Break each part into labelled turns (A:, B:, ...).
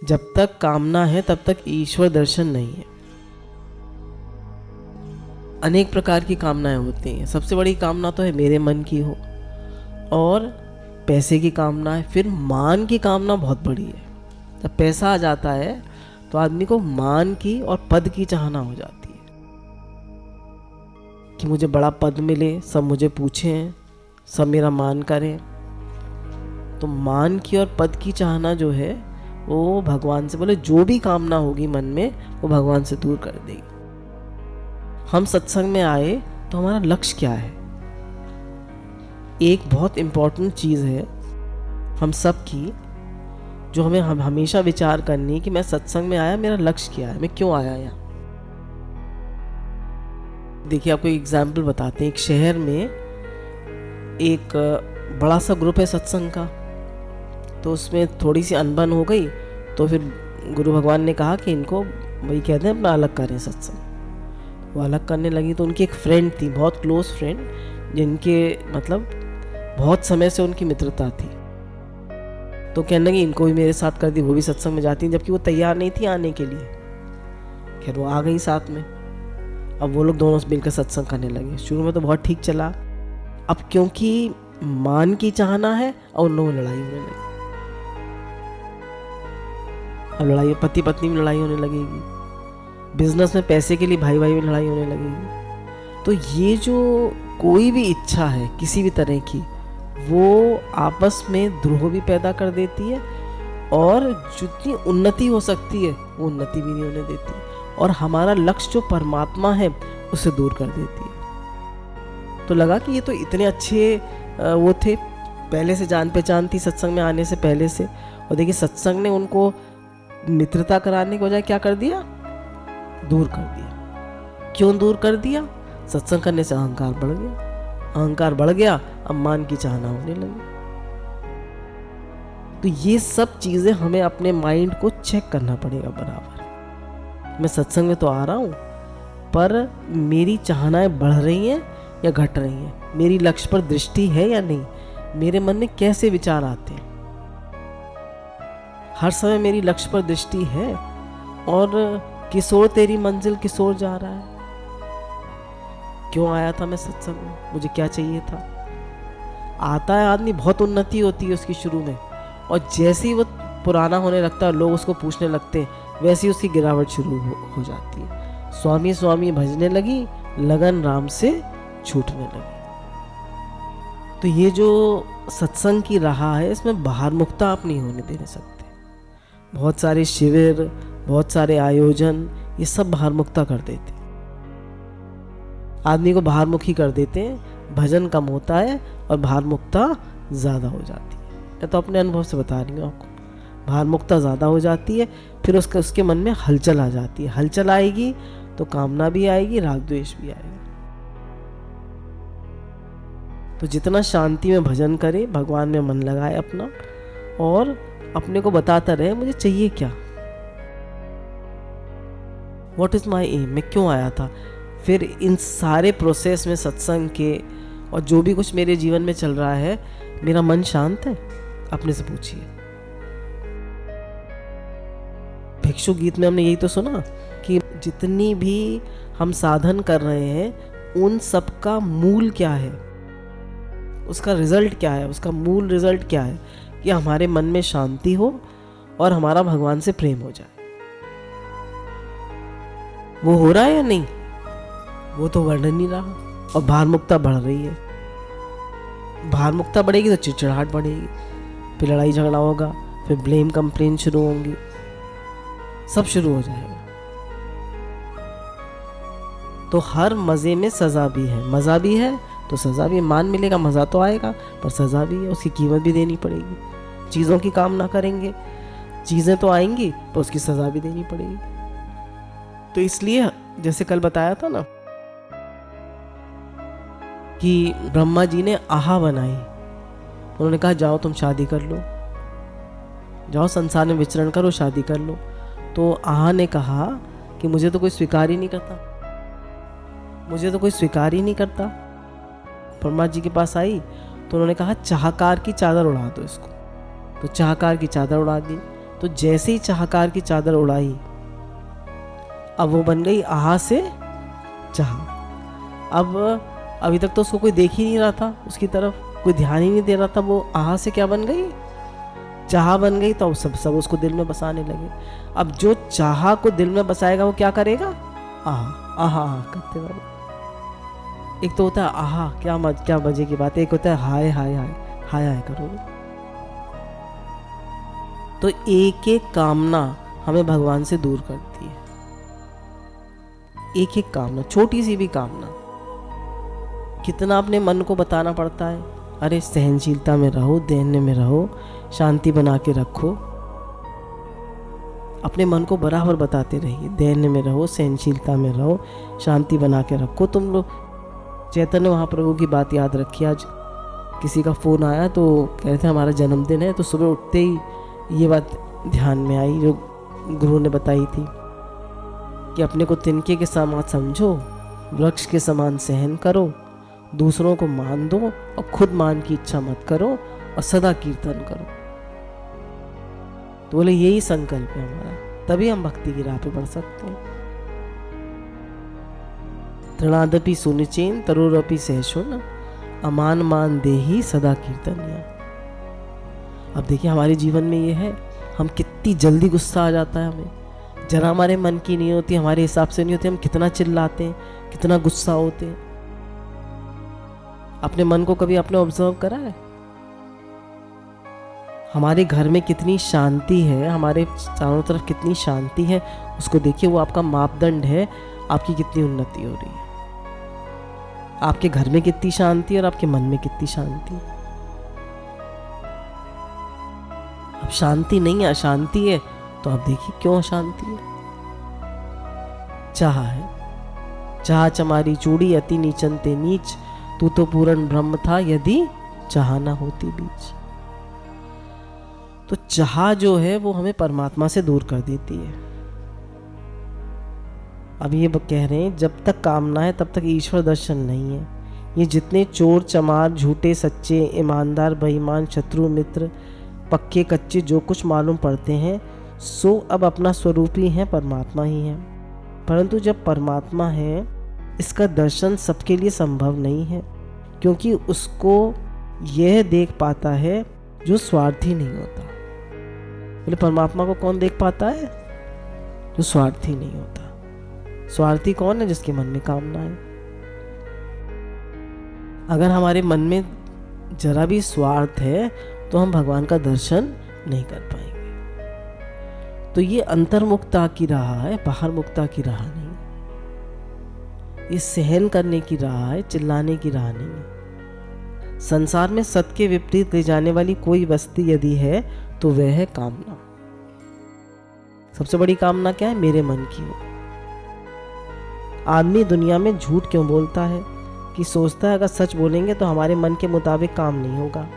A: जब तक कामना है तब तक ईश्वर दर्शन नहीं है। अनेक प्रकार की कामनाएं होती हैं। सबसे बड़ी कामना तो है मेरे मन की हो, और पैसे की कामना है। फिर मान की कामना बहुत बड़ी है। जब पैसा आ जाता है तो आदमी को मान की और पद की चाहना हो जाती है कि मुझे बड़ा पद मिले, सब मुझे पूछें, सब मेरा मान करें। तो मान की और पद की चाहना जो है वो भगवान से बोले जो भी कामना होगी मन में वो भगवान से दूर कर देगी। हम सत्संग में आए तो हमारा लक्ष्य क्या है? एक बहुत इम्पोर्टेंट चीज़ है हम सब की, जो हमें हमेशा विचार करनी है कि मैं सत्संग में आया, मेरा लक्ष्य क्या है, मैं क्यों आया यहाँ। देखिए आपको एक एग्जाम्पल बताते हैं। एक शहर में एक बड़ा सा ग्रुप है सत्संग का, तो उसमें थोड़ी सी अनबन हो गई। तो फिर गुरु भगवान ने कहा कि इनको वही कहते हैं अपना अलग करें सत्संग। वो अलग करने लगी। तो उनकी एक फ्रेंड थी, बहुत क्लोज फ्रेंड, जिनके मतलब बहुत समय से उनकी मित्रता थी। तो कहने लगी इनको भी मेरे साथ कर दी, वो भी सत्संग में जाती, जबकि वो तैयार नहीं थी आने के लिए। खैर वो आ गई साथ में। अब वो लोग दोनों मिलकर सत्संग करने लगे। शुरू में तो बहुत ठीक चला। अब क्योंकि मान की चाहना है और उन लोगों में लड़ाई होने लगी। अब लड़ाई पति पत्नी में लड़ाई होने लगेगी, बिजनेस में पैसे के लिए भाई भाई में लड़ाई होने लगेगी। तो ये जो कोई भी इच्छा है किसी भी तरह की, वो आपस में द्रोह भी पैदा कर देती है, और जितनी उन्नति हो सकती है वो उन्नति भी नहीं होने देती, और हमारा लक्ष्य जो परमात्मा है उसे दूर कर देती है। तो लगा कि ये तो इतने अच्छे वो थे, पहले से जान पहचान थी सत्संग में आने से पहले से। और देखिए सत्संग ने उनको मित्रता कराने के बजाय क्या कर दिया? दूर कर दिया। क्यों दूर कर दिया? सत्संग करने से अहंकार बढ़ गया। अहंकार बढ़ गया, अब मान की चाहना होने लगी। तो ये सब चीजें हमें अपने माइंड को चेक करना पड़ेगा बराबर। मैं सत्संग में तो आ रहा हूं, पर मेरी चाहनाएं बढ़ रही हैं या घट रही हैं? मेरी लक्ष्य पर दृष्टि है या नहीं? मेरे मन में कैसे विचार आते हैं? हर समय मेरी लक्ष्य पर दृष्टि है, और किशोर तेरी मंजिल किशोर जा रहा है। क्यों आया था मैं सत्संग में? मुझे क्या चाहिए था? आता है आदमी, बहुत उन्नति होती है उसकी शुरू में, और जैसे ही वो पुराना होने लगता है, लोग उसको पूछने लगते हैं, वैसे ही उसकी गिरावट शुरू हो जाती है। स्वामी स्वामी भजने लगी, लगन राम से छूटने लगी। तो ये जो सत्संग की राह है, इसमें बाहर मुक्ता आप नहीं होने दे सकते। बहुत सारे शिविर, बहुत सारे आयोजन, ये सब बाहर मुक्ता कर देते, आदमी को बाहर मुखी कर देते हैं। भजन कम होता है और बाहर मुक्ता ज़्यादा हो जाती है। मैं तो अपने अनुभव से बता रही हूँ आपको। बाहर मुक्ता ज़्यादा हो जाती है, फिर उसके मन में हलचल आ जाती है। हलचल आएगी तो कामना भी आएगी, राग द्वेष भी आएगा। तो जितना शांति में भजन करे, भगवान में मन लगाए अपना, और अपने को बताता रहे मुझे चाहिए क्या, व्हाट इज माई एम, मैं क्यों आया था। फिर इन सारे प्रोसेस में सत्संग के और जो भी कुछ मेरे जीवन में चल रहा है, मेरा मन शांत है? अपने से पूछिए। भिक्षु गीत में हमने यही तो सुना कि जितनी भी हम साधन कर रहे हैं, उन सब का मूल क्या है, उसका रिजल्ट क्या है? उसका मूल रिजल्ट क्या है? कि हमारे मन में शांति हो और हमारा भगवान से प्रेम हो जाए। वो हो रहा है या नहीं? वो तो वर्णन नहीं रहा। और भार मुक्ता बढ़ रही है। भार मुक्ता बढ़ेगी तो चिड़चिड़ाहट बढ़ेगी, फिर लड़ाई झगड़ा होगा, फिर ब्लेम कंप्लेन शुरू होंगी, सब शुरू हो जाएगा। तो हर मजे में सजा भी है। मजा भी है तो सजा भी। मान मिलेगा, मजा तो आएगा, पर सजा भी है, उसकी कीमत भी देनी पड़ेगी। चीज़ों की कामना करेंगे, चीज़ें तो आएंगी, पर उसकी सजा भी देनी पड़ेगी। तो इसलिए जैसे कल बताया था ना कि ब्रह्मा जी ने आहा बनाई। उन्होंने कहा जाओ तुम शादी कर लो, जाओ संसार में विचरण करो, शादी कर लो। तो आहा ने कहा कि मुझे तो कोई स्वीकार ही नहीं करता, मुझे तो कोई स्वीकार ही नहीं करता। ब्रह्मा जी के पास आई तो उन्होंने कहा चाहकार की चादर उड़ा दो इसको। तो चाहकार की चादर उड़ा दी। तो जैसे ही चाहकार की चादर उड़ाई, अब वो बन गई आहा से चाह। अब अभी तक तो उसको कोई देख ही नहीं रहा था, उसकी तरफ कोई ध्यान ही नहीं दे रहा था, वो आहा से क्या बन गई, चाह बन गई। तो सब उसको दिल में बसाने लगे। अब जो चाह को दिल में बसाएगा वो क्या करेगा, आहा आहा आहा करते रहो। एक तो होता है आहा, क्या मजे की बात है, एक होता है हाय हाय हाय हाय हाय करो। तो एक एक कामना हमें भगवान से दूर करती है। एक एक कामना, छोटी सी भी कामना। कितना अपने मन को बताना पड़ता है, अरे सहनशीलता में रहो, देने में रहो, शांति बना के रखो। अपने मन को बराबर बताते रहिए, देने में रहो, सहनशीलता में रहो, शांति बना के रखो। तुम लोग चैतन्य महाप्रभु की बात याद रखिए। आज किसी का फ़ोन आया तो कह रहे थे हमारा जन्मदिन है, तो सुबह उठते ही ये बात ध्यान में आई जो गुरु ने बताई थी कि अपने को तिनके के समान समझो, वृक्ष के समान सहन करो, दूसरों को मान दो और खुद मान की इच्छा मत करो और सदा कीर्तन करो। तो बोले यही संकल्प है हमारा, तभी हम भक्ति की राह पे बढ़ सकते हैं। तृणादपि सुनिचेन तरुरपि सहशुन अमान मान देही सदा कीर्तनिया। अब देखिए हमारे जीवन में ये है, हम कितनी जल्दी गुस्सा आ जाता है हमें, जरा हमारे मन की नहीं होती, हमारे हिसाब से नहीं होती, हम कितना चिल्लाते हैं, कितना गुस्सा होते हैं। अपने मन को कभी आपने ऑब्जर्व करा है? हमारे घर में कितनी शांति है, हमारे चारों तरफ कितनी शांति है, उसको देखिए। वो आपका मापदंड है आपकी कितनी उन्नति हो रही है। आपके घर में कितनी शांति और आपके मन में कितनी शांति। अब शांति नहीं है, अशांति है, तो आप देखिए क्यों अशांति है। चाह है, चाह चमारी चूड़ी अति नीचन ते नीच, तू तो पूर्ण ब्रह्म था यदि चाह ना होती बीच। तो चाह जो है वो हमें परमात्मा से दूर कर देती है। अब ये कह रहे हैं जब तक कामना है तब तक ईश्वर दर्शन नहीं है। ये जितने चोर चमार झूठे सच्चे ईमानदार बेईमान शत्रु मित्र पक्के कच्चे जो कुछ मालूम पड़ते हैं सो अब अपना स्वरूप ही है, परमात्मा ही है। परंतु जब परमात्मा है इसका दर्शन सबके लिए संभव नहीं है, क्योंकि उसको यह देख पाता है जो स्वार्थी नहीं होता। बोले परमात्मा को कौन देख पाता है? जो स्वार्थी नहीं होता। स्वार्थी कौन है? जिसके मन में कामना है। अगर हमारे मन में जरा भी स्वार्थ है तो हम भगवान का दर्शन नहीं कर पाएंगे। तो ये अंतर्मुक्ता की राह है, बाहर मुक्ता की राह नहीं। ये सहन करने की राह है, चिल्लाने की राह नहीं है। संसार में सत्य के विपरीत ले जाने वाली कोई वस्तु यदि है तो वह है कामना। सबसे बड़ी कामना क्या है? मेरे मन की हो। आदमी दुनिया में झूठ क्यों बोलता है? कि सोचता है अगर सच बोलेंगे तो हमारे मन के मुताबिक काम नहीं होगा।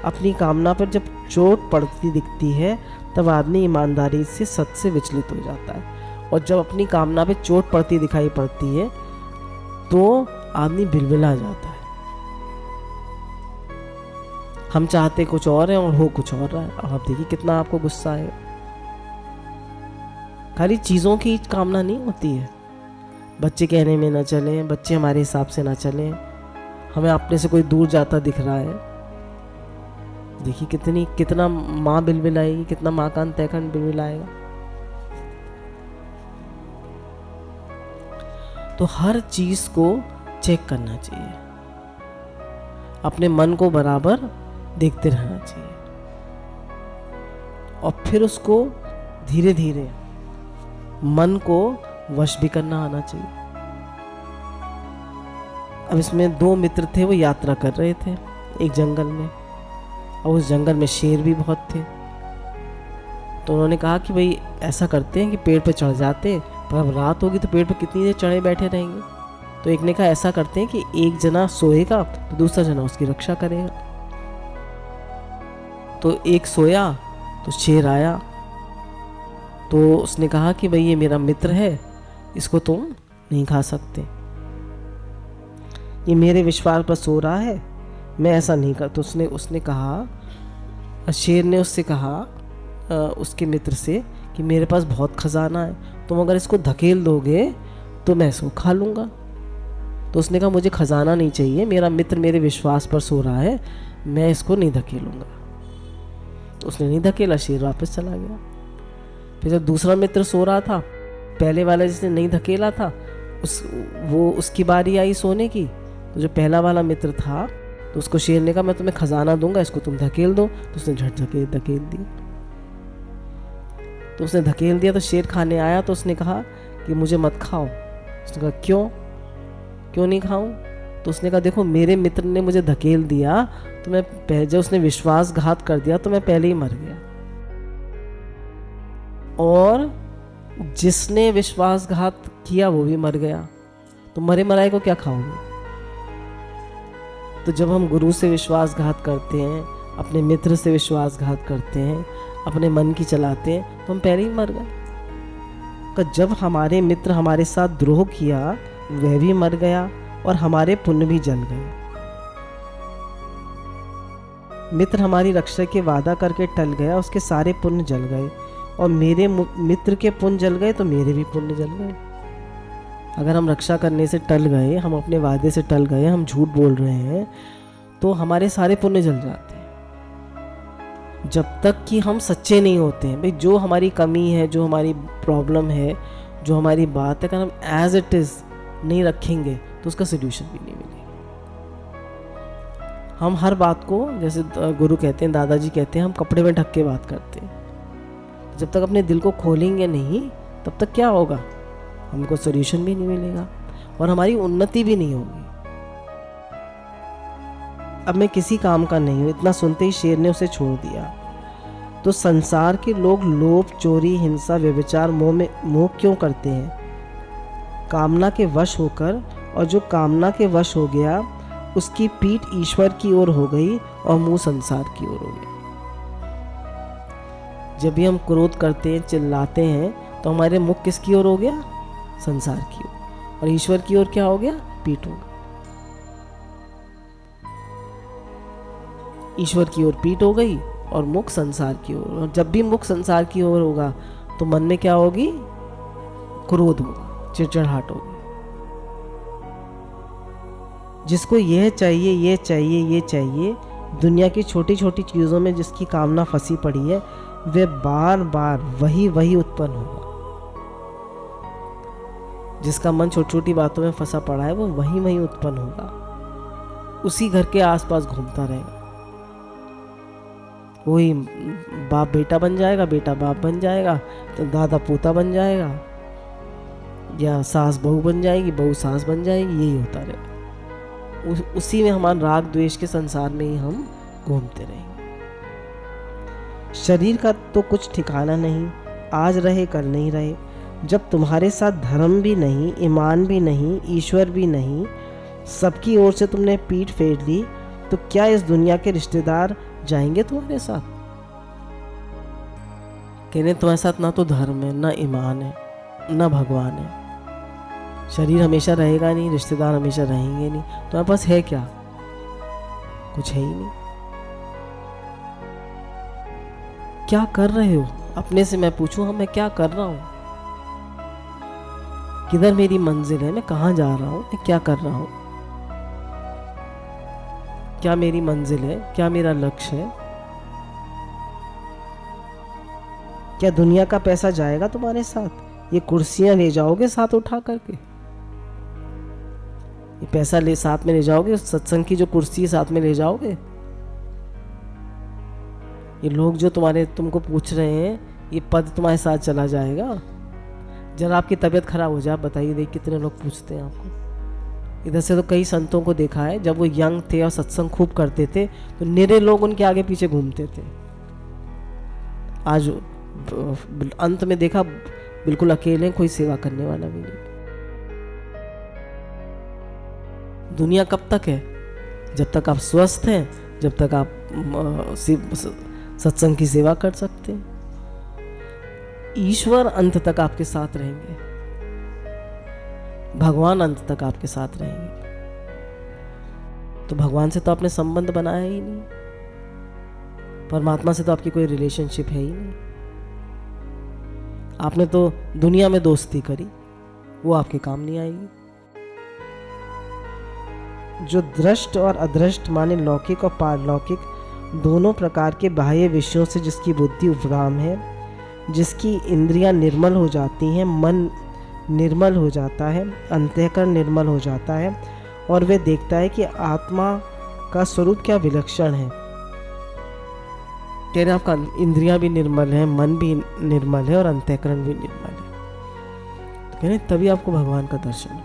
A: अपनी कामना पर जब चोट पड़ती दिखती है तब आदमी ईमानदारी से सत्य से विचलित हो जाता है, और जब अपनी कामना पे चोट पड़ती दिखाई पड़ती है तो आदमी बिलबिला जाता है। हम चाहते कुछ और है और हो कुछ और रहा है। अब आप देखिए कितना आपको गुस्सा है। खाली चीज़ों की कामना नहीं होती है। बच्चे कहने में ना चले, बच्चे हमारे हिसाब से ना चले, हमें अपने से कोई दूर जाता दिख रहा है। देखिए कितना माँ बिलबिलाएगी, कितना माँ का अंतःकरण बिलबिलाएगा। तो हर चीज को चेक करना चाहिए, अपने मन को बराबर देखते रहना चाहिए और फिर उसको धीरे धीरे मन को वश भी करना आना चाहिए। अब इसमें दो मित्र थे, वो यात्रा कर रहे थे एक जंगल में, और उस जंगल में शेर भी बहुत थे। तो उन्होंने कहा कि भाई ऐसा करते हैं कि पेड़ पे चढ़ जाते हैं, पर अब रात होगी तो पेड़ पे कितनी देर चढ़े बैठे रहेंगे। तो एक ने कहा ऐसा करते हैं कि एक जना सोएगा तो दूसरा जना उसकी रक्षा करेगा। तो एक सोया तो शेर आया, तो उसने कहा कि भाई ये मेरा मित्र है, इसको तुम नहीं खा सकते, ये मेरे विश्वास पर सो रहा है, मैं ऐसा नहीं कर। तो उसने कहा, शेर ने उससे कहा, उसके मित्र से कि मेरे पास बहुत खजाना है, तुम अगर इसको धकेल दोगे तो मैं इसको खा लूँगा। तो उसने कहा मुझे खजाना नहीं चाहिए, मेरा मित्र मेरे विश्वास पर सो रहा है, मैं इसको नहीं धकेलूँगा। तो उसने नहीं धकेला, शेर वापस चला गया। फिर जब दूसरा मित्र सो रहा था, पहले वाला जिसने नहीं धकेला था उसकी बारी आई सोने की, तो जो पहला वाला मित्र था तो उसको शेर ने कहा मैं तुम्हें खजाना दूंगा, इसको तुम धकेल दो। तो उसने झट धकेल दिया। तो उसने धकेल दिया तो शेर खाने आया, तो उसने कहा कि मुझे मत खाओ। उसने कहा क्यों नहीं खाऊं? तो उसने कहा देखो मेरे मित्र ने मुझे धकेल दिया, तो मैं जब उसने विश्वासघात कर दिया तो मैं पहले ही मर गया, और जिसने विश्वासघात किया वो भी मर गया, तो मरे मराए को क्या खाओगे? तो जब हम गुरु से विश्वासघात करते हैं, अपने मित्र से विश्वासघात करते हैं, अपने मन की चलाते हैं, तो हम पहले ही मर गए। जब हमारे मित्र हमारे साथ द्रोह किया वह भी मर गया और हमारे पुण्य भी जल गए। मित्र हमारी रक्षा के वादा करके टल गया, उसके सारे पुण्य जल गए, और मेरे मित्र के पुण्य जल गए तो मेरे भी पुण्य जल गए। अगर हम रक्षा करने से टल गए, हम अपने वादे से टल गए, हम झूठ बोल रहे हैं, तो हमारे सारे पुण्य जल जाते हैं। जब तक कि हम सच्चे नहीं होते हैं, भाई जो हमारी कमी है, जो हमारी प्रॉब्लम है, जो हमारी बात है, अगर हम एज इट इज़ नहीं रखेंगे तो उसका सोल्यूशन भी नहीं मिलेगा। हम हर बात को, जैसे गुरु कहते हैं, दादाजी कहते हैं, हम कपड़े में ढक के बात करते हैं। जब तक अपने दिल को खोलेंगे नहीं, तब तक क्या होगा? हमको सोल्यूशन भी नहीं मिलेगा और हमारी उन्नति भी नहीं होगी। अब मैं किसी काम का नहीं हूँ, इतना सुनते ही शेर ने उसे छोड़ दिया। तो संसार के लोग लोभ, चोरी, हिंसा, व्यभिचार, मोह क्यों करते हैं? कामना के वश होकर, और जो कामना के वश हो गया उसकी पीठ ईश्वर की ओर हो गई और मुंह संसार की ओर हो गया। जब भी हम क्रोध करते हैं, चिल्लाते हैं, तो हमारे मुख किसकी ओर हो गया? संसार की ओर। और ईश्वर की ओर क्या हो गया? पीठ हो गई। ईश्वर की ओर पीठ हो गई और मुख संसार की ओर। और जब भी मुख संसार की ओर होगा तो मन में क्या होगी? क्रोध होगा, चिड़चिड़ाहट होगी। जिसको यह चाहिए, ये चाहिए, ये चाहिए, दुनिया की छोटी छोटी चीज़ों में जिसकी कामना फंसी पड़ी है, वे बार बार वही उत्पन्न होगा। जिसका मन छोटी छोटी बातों में फंसा पड़ा है, वो वही उत्पन्न होगा, उसी घर के आसपास घूमता रहेगा। वही बाप बेटा बन जाएगा, बेटा बाप बन जाएगा, तो दादा पोता बन जाएगा, या सास बहू बन जाएगी, बहू सास बन जाएगी, यही होता रहेगा। उसी में हमारा राग द्वेष के संसार में ही हम घूमते रहेंगे। शरीर का तो कुछ ठिकाना नहीं, आज रहे कल नहीं रहे। जब तुम्हारे साथ धर्म भी नहीं, ईमान भी नहीं, ईश्वर भी नहीं, सबकी ओर से तुमने पीठ फेर ली, तो क्या इस दुनिया के रिश्तेदार जाएंगे तुम्हारे साथ? कहने तुम्हारे साथ ना तो धर्म है, ना ईमान है, ना भगवान है। शरीर हमेशा रहेगा नहीं, रिश्तेदार हमेशा रहेंगे नहीं, तुम्हारे पास है क्या? कुछ है ही नहीं। क्या कर रहे हो? अपने से मैं पूछूं, मैं क्या कर रहा हूं? किधर मेरी मंजिल है? मैं कहां जा रहा हूं? मैं क्या कर रहा हूं? क्या मेरी मंजिल है? क्या मेरा लक्ष्य है? क्या दुनिया का पैसा जाएगा तुम्हारे साथ? ये कुर्सियां ले जाओगे साथ उठा करके? ये पैसा ले साथ में ले जाओगे? सत्संग की जो कुर्सी है साथ में ले जाओगे? ये लोग जो तुमको पूछ रहे हैं, ये पद तुम्हारे साथ चला जाएगा? जरा आपकी तबीयत खराब हो जाए, बताइए, देख कितने लोग पूछते हैं आपको। इधर से तो कई संतों को देखा है, जब वो यंग थे और सत्संग खूब करते थे तो निरे लोग उनके आगे पीछे घूमते थे। आज अंत में देखा बिल्कुल अकेले, कोई सेवा करने वाला भी नहीं। दुनिया कब तक है? जब तक आप स्वस्थ हैं, जब तक आप सत्संग की सेवा कर सकते हैं। ईश्वर अंत तक आपके साथ रहेंगे, भगवान अंत तक आपके साथ रहेंगे। तो भगवान से तो आपने संबंध बनाया ही नहीं, परमात्मा से तो आपकी कोई रिलेशनशिप है ही नहीं। आपने तो दुनिया में दोस्ती करी, वो आपके काम नहीं आएगी। जो दृष्ट और अदृष्ट माने लौकिक और पारलौकिक दोनों प्रकार के बाह्य विषयों से जिसकी बुद्धि उपराम है, जिसकी इंद्रियां निर्मल हो जाती हैं, मन निर्मल हो जाता है, अंतःकरण निर्मल हो जाता है और वे देखता है कि आत्मा का स्वरूप क्या विलक्षण है। कह रहे आपका इंद्रियां भी निर्मल है, मन भी निर्मल है और अंतःकरण भी निर्मल है, तो कह रहे तभी आपको भगवान का दर्शन हो।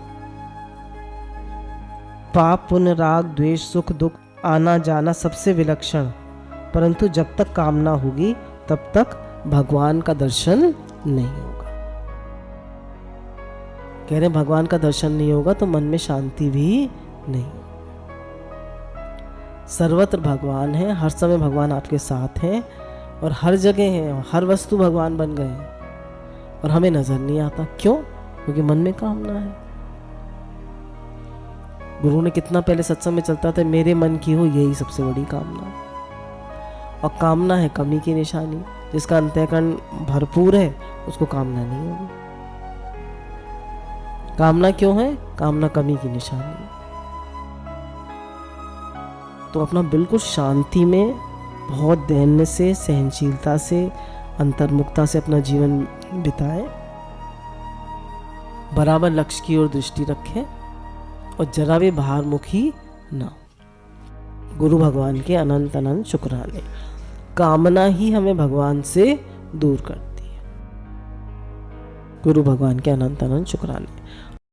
A: पाप पुण्य राग द्वेष सुख दुख आना जाना सबसे विलक्षण, परंतु जब तक कामना होगी तब तक भगवान का दर्शन नहीं होगा। कह रहे भगवान का दर्शन नहीं होगा तो मन में शांति भी नहीं होगी। सर्वत्र भगवान है, हर समय भगवान आपके साथ हैं और हर जगह है, हर वस्तु भगवान बन गए हैं और हमें नजर नहीं आता। क्यों? क्योंकि मन में कामना है। गुरु ने कितना पहले सत्संग में चलता था, मेरे मन की हो यही सबसे बड़ी कामना। और कामना है कमी की निशानी। जिसका अंतःकरण भरपूर है उसको कामना नहीं होगी। कामना क्यों है? कामना कमी की निशानी है। तो अपना बिल्कुल शांति में, बहुत धैर्य से, सहनशीलता से, अंतर्मुखता से अपना जीवन बिताएं। बराबर लक्ष्य की ओर दृष्टि रखें और जरा भी बाहरमुखी ना हो। गुरु भगवान के अनंत अनंत शुक्राने। कामना ही हमें भगवान से दूर करती है। गुरु भगवान के अनंत अनंत शुक्राने।